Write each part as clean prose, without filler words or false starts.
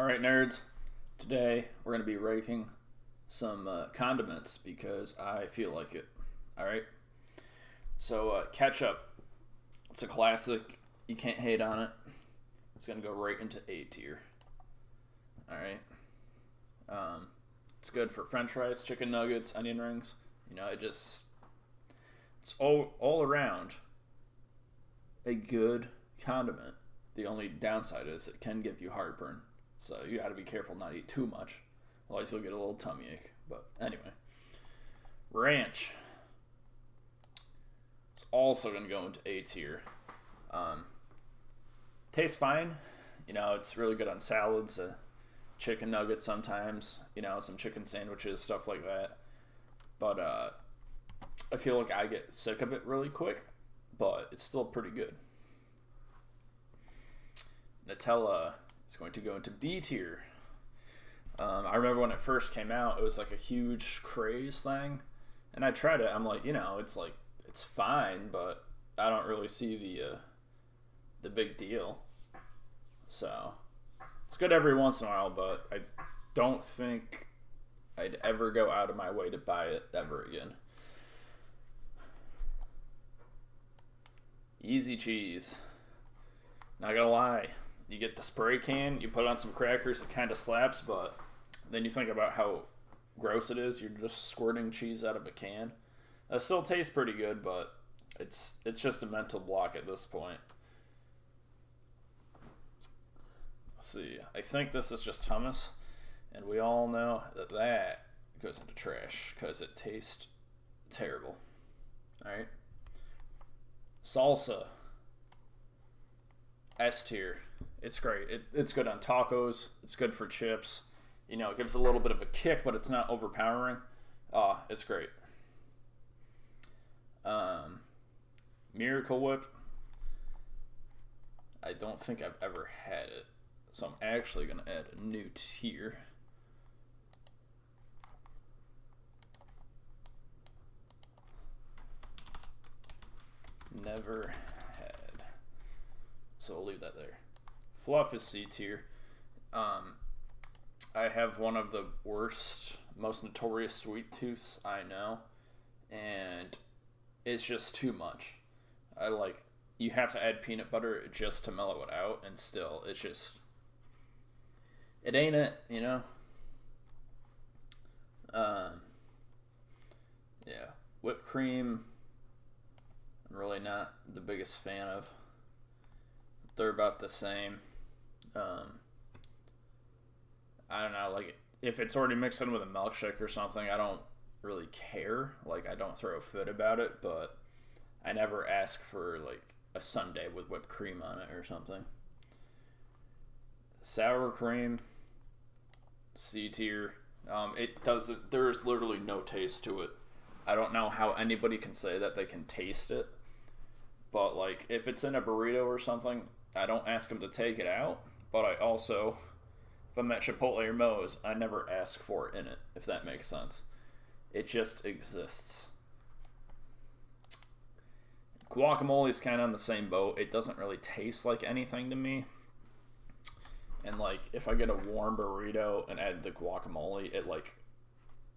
All right, nerds. Today we're going to be rating some condiments because I feel like it. All right. So ketchup, it's a classic. You can't hate on it. It's going to go right into A tier. All right. It's good for French fries, chicken nuggets, onion rings. It's all around a good condiment. The only downside is it can give you heartburn. So you got to be careful not to eat too much. Otherwise you'll get a little tummy ache. But anyway. Ranch. It's also going to go into A tier. Tastes fine. It's really good on salads, chicken nuggets sometimes, some chicken sandwiches, stuff like that. But I feel like I get sick of it really quick. But it's still pretty good. Nutella is going to go into B tier. I remember when it first came out, it was like a huge craze thing, and I tried it. I'm like, it's fine, but I don't really see the big deal. So it's good every once in a while, but I don't think I'd ever go out of my way to buy it ever again. Easy cheese. Not gonna lie. You get the spray can, you put on some crackers, it kind of slaps, but then you think about how gross it is. You're just squirting cheese out of a can. It still tastes pretty good, but it's just a mental block at this point. Let's see. I think this is just hummus, and we all know that goes into trash because it tastes terrible. All right. Salsa. S tier. It's great. It's good on tacos. It's good for chips. It gives a little bit of a kick, but it's not overpowering. It's great. Miracle Whip. I don't think I've ever had it, so I'm actually going to add a new tier. Never had. So we'll leave that there. Fluff is C tier. I have one of the worst, most notorious sweet tooths I know, and it's just too much. You have to add peanut butter just to mellow it out, and still, it ain't it, Yeah, whipped cream, I'm really not the biggest fan of. They're about the same. I don't know, if it's already mixed in with a milkshake or something, I don't really care. I don't throw a fit about it, but I never ask for, a sundae with whipped cream on it or something. Sour cream, C tier. There's literally no taste to it. I don't know how anybody can say that they can taste it, but, if it's in a burrito or something, I don't ask them to take it out, but I also, if I'm at Chipotle or Moe's, I never ask for it in it, if that makes sense. It just exists. Guacamole is kind of on the same boat. It doesn't really taste like anything to me. And, if I get a warm burrito and add the guacamole, it,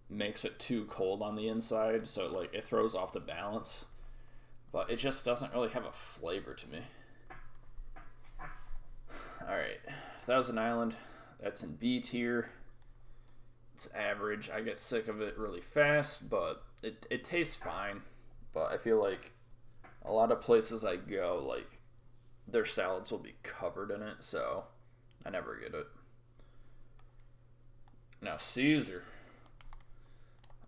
makes it too cold on the inside, so, it throws off the balance. But it just doesn't really have a flavor to me. Alright, Thousand Island. That's in B tier. It's average. I get sick of it really fast, but it tastes fine. But I feel like a lot of places I go, their salads will be covered in it, so I never get it. Now, Caesar.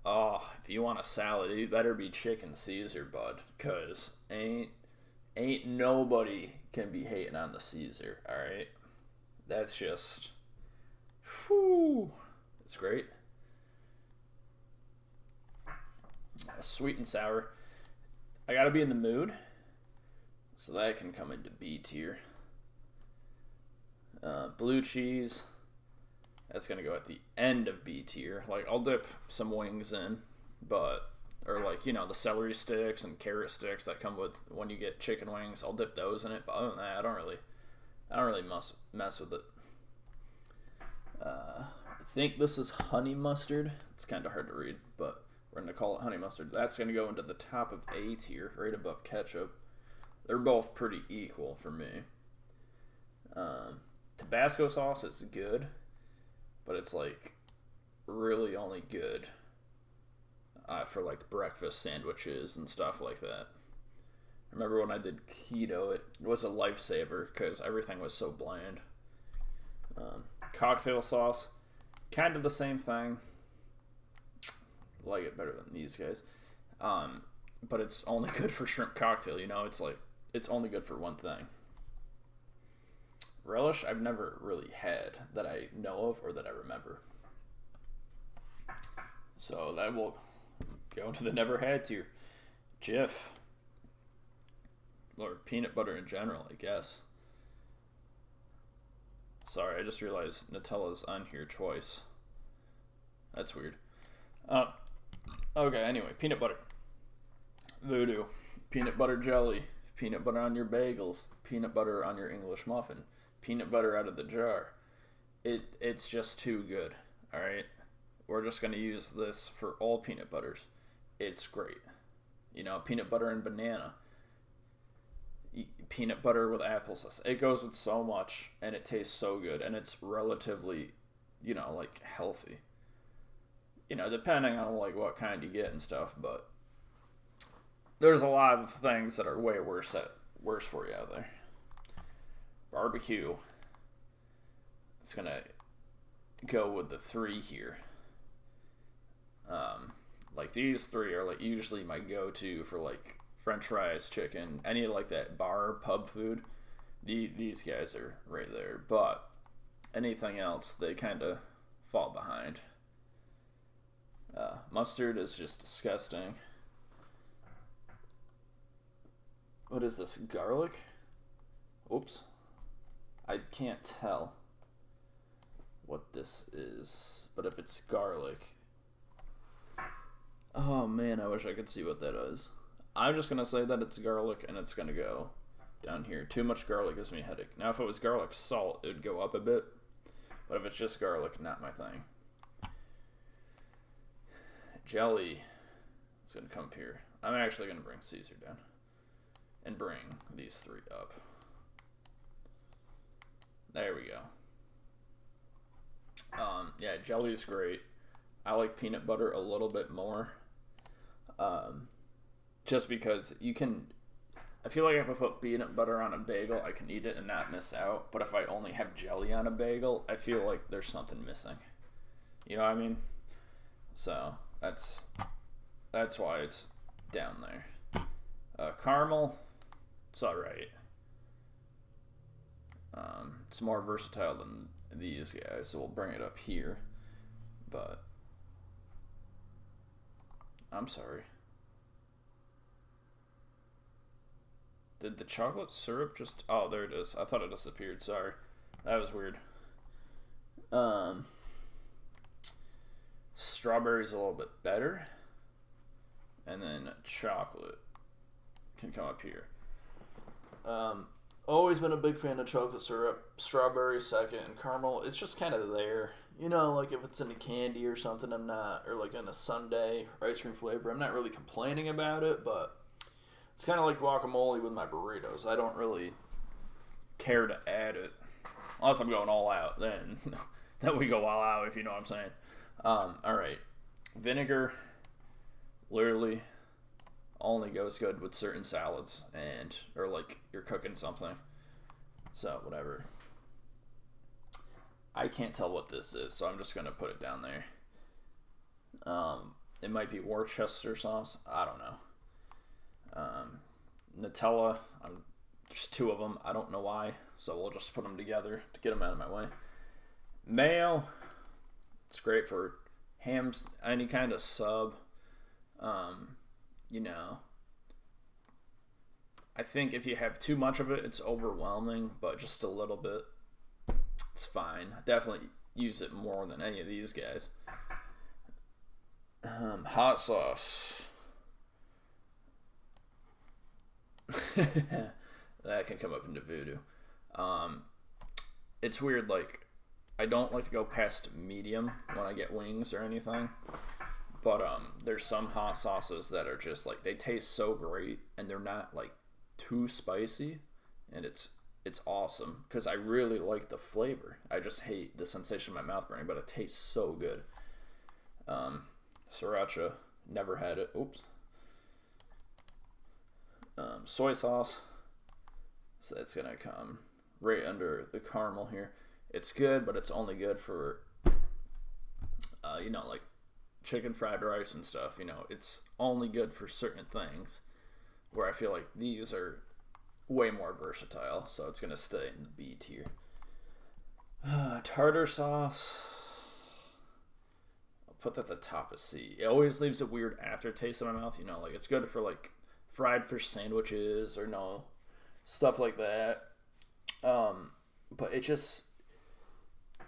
Oh, if you want a salad, it better be chicken Caesar, bud. Because ain't nobody can be hating on the Caesar, alright? That's just... Whew. It's great. Sweet and sour. I gotta be in the mood, so that can come into B tier. Blue cheese. That's gonna go at the end of B tier. I'll dip some wings in, or the celery sticks and carrot sticks that come with when you get chicken wings. I'll dip those in it, but other than that, I don't really mess with it. think this is honey mustard. It's kind of hard to read, but we're going to call it honey mustard. That's going to go into the top of A tier, right above ketchup. They're both pretty equal for me. Tabasco sauce is good, but it's like really only good for like breakfast sandwiches and stuff like that. Remember when I did keto, it was a lifesaver because everything was so bland. Cocktail sauce, kind of the same thing. Like it better than these guys. But it's only good for shrimp cocktail, you know? It's like, it's only good for one thing. Relish, I've never really had that I know of or that I remember. So that will go into the never had tier. Jif. Or peanut butter in general, I guess. Sorry, I just realized Nutella's on here twice. That's weird. Okay, anyway, peanut butter. Voodoo. Peanut butter jelly. Peanut butter on your bagels. Peanut butter on your English muffin. Peanut butter out of the jar. It's just too good, alright? We're just going to use this for all peanut butters. It's great. You know, peanut butter and banana. Peanut butter with applesauce. It goes with so much, and it tastes so good, and it's relatively, you know, like, healthy. You know, depending on, like, what kind you get and stuff, but there's a lot of things that are way worse for you out there. Barbecue. It's gonna go with the 3 here. Like, these 3 are, like, usually my go-to for, like, French fries, chicken, any like that bar, pub food. These guys are right there. But anything else, they kind of fall behind. Mustard is just disgusting. What is this? Garlic? Oops. I can't tell what this is. But if it's garlic... Oh man, I wish I could see what that is. I'm just going to say that it's garlic, and it's going to go down here. Too much garlic gives me a headache. Now, if it was garlic salt, it would go up a bit. But if it's just garlic, not my thing. Jelly is going to come up here. I'm actually going to bring Caesar down. And bring these 3 up. There we go. Yeah, jelly is great. I like peanut butter a little bit more. Just because you can... I feel like if I put peanut butter on a bagel, I can eat it and not miss out. But if I only have jelly on a bagel, I feel like there's something missing. You know what I mean? So, that's why it's down there. Caramel, it's alright. It's more versatile than these guys, so we'll bring it up here. But... I'm sorry. Did the chocolate syrup just... Oh, there it is. I thought it disappeared. Sorry. That was weird. Strawberry's a little bit better. And then chocolate can come up here. Always been a big fan of chocolate syrup. Strawberry second, and caramel, it's just kind of there. You know, like if it's in a candy or something, I'm not... Or like in a sundae or ice cream flavor, I'm not really complaining about it, but... It's kind of like guacamole with my burritos. I don't really care to add it. Unless I'm going all out, then we go all out, if you know what I'm saying. Alright. Vinegar literally only goes good with certain salads or like you're cooking something. So, whatever. I can't tell what this is, so I'm just going to put it down there. It might be Worcester sauce. I don't know. Nutella, there's 2 of them. I don't know why, so we'll just put them together to get them out of my way. Mayo, it's great for hams, any kind of sub. You know, I think if you have too much of it, it's overwhelming, but just a little bit, it's fine. Definitely use it more than any of these guys. Hot sauce. That can come up into voodoo. It's weird, like I don't like to go past medium when I get wings or anything. But there's some hot sauces that are just like, they taste so great and they're not like too spicy, and it's awesome because I really like the flavor. I just hate the sensation of my mouth burning, but it tastes so good. Sriracha, never had it. Oops. Soy sauce, so that's gonna come right under the caramel here. It's good, but it's only good for like chicken fried rice and stuff. It's only good for certain things, where I feel like these are way more versatile, so it's gonna stay in the B tier. Tartar sauce, I'll put that at the top of C. It always leaves a weird aftertaste in my mouth. Like it's good for like fried fish sandwiches or stuff like that. But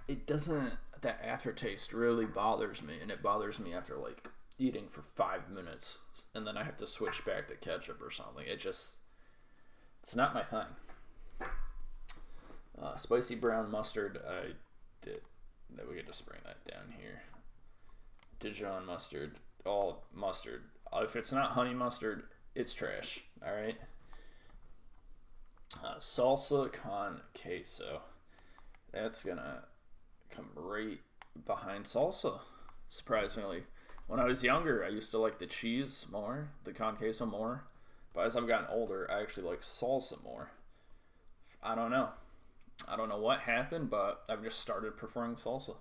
it doesn't, that aftertaste really bothers me, and it bothers me after like eating for 5 minutes, and then I have to switch back to ketchup or something. It's not my thing. Spicy brown mustard, I did. That we could just bring that down here. Dijon mustard, all mustard. If it's not honey mustard, it's trash. All right. Salsa con queso. That's gonna come right behind salsa. Surprisingly, when I was younger, I used to like the cheese more, the con queso more. But as I've gotten older, I actually like salsa more. I don't know what happened, but I've just started preferring salsa.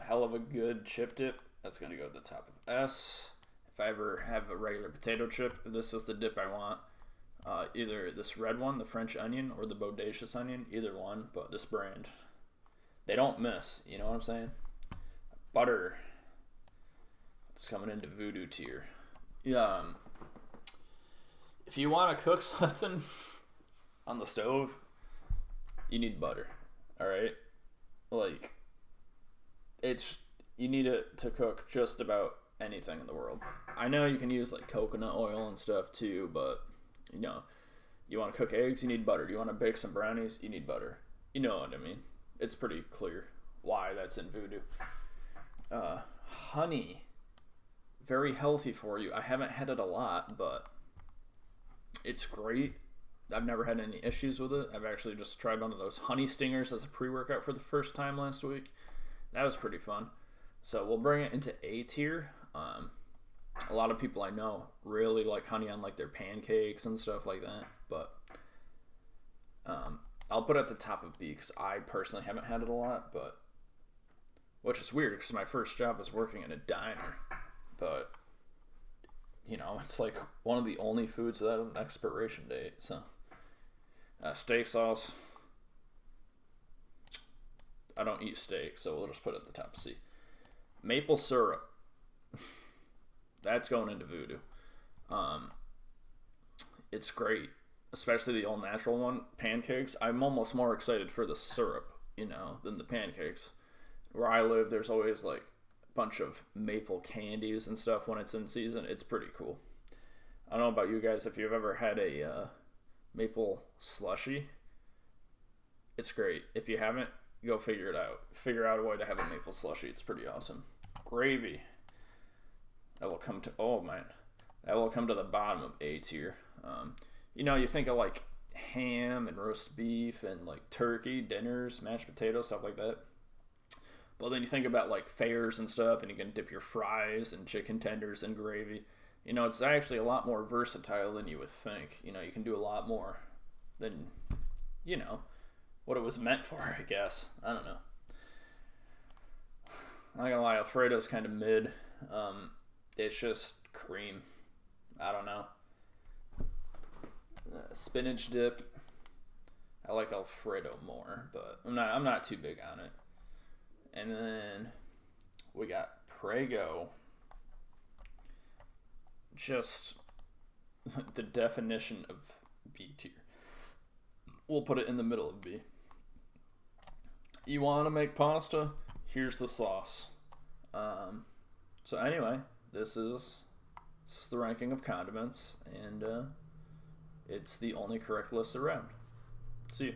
Hell of a good chip dip. That's gonna go to the top of S. If I ever have a regular potato chip, this is the dip I want. Either this red one, the French onion, or the bodacious onion. Either one, but this brand, they don't miss. You know what I'm saying? Butter. It's coming into voodoo tier. Yeah. If you want to cook something on the stove, you need butter. All right? Like, you need it to cook just about anything in the world. I know you can use like coconut oil and stuff too, but you want to cook eggs, you need butter. You want to bake some brownies, you need butter. You know what I mean? It's pretty clear why that's in voodoo. Honey, very healthy for you. I haven't had it a lot, but it's great. I've never had any issues with it. I've actually just tried one of those honey stingers as a pre-workout for the first time last week. That was pretty fun. So we'll bring it into A tier. A lot of people I know really like honey on like their pancakes and stuff like that, but I'll put it at the top of B because I personally haven't had it a lot, but which is weird because my first job was working in a diner, but it's like one of the only foods that have an expiration date. So steak sauce, I don't eat steak, so we'll just put it at the top of C. Maple syrup. That's going into voodoo. It's great, especially the all natural one. Pancakes, I'm almost more excited for the syrup, than the pancakes. Where I live, there's always like a bunch of maple candies and stuff when it's in season. It's pretty cool. I don't know about you guys, if you've ever had a maple slushy. It's great. If you haven't, go figure it out. Figure out a way to have a maple slushy. It's pretty awesome. Gravy. That will come to the bottom of A tier. You think of like ham and roast beef and like turkey dinners, mashed potatoes, stuff like that. But then you think about like fairs and stuff, and you can dip your fries and chicken tenders in gravy. It's actually a lot more versatile than you would think. You can do a lot more than what it was meant for, I guess. I don't know. I'm not gonna lie, Alfredo's kind of mid. It's just cream. I don't know. Spinach dip. I like Alfredo more, but I'm not too big on it. And then we got Prego. Just the definition of B tier. We'll put it in the middle of B. You want to make pasta? Here's the sauce. So anyway, this is the ranking of condiments, and it's the only correct list around. See you.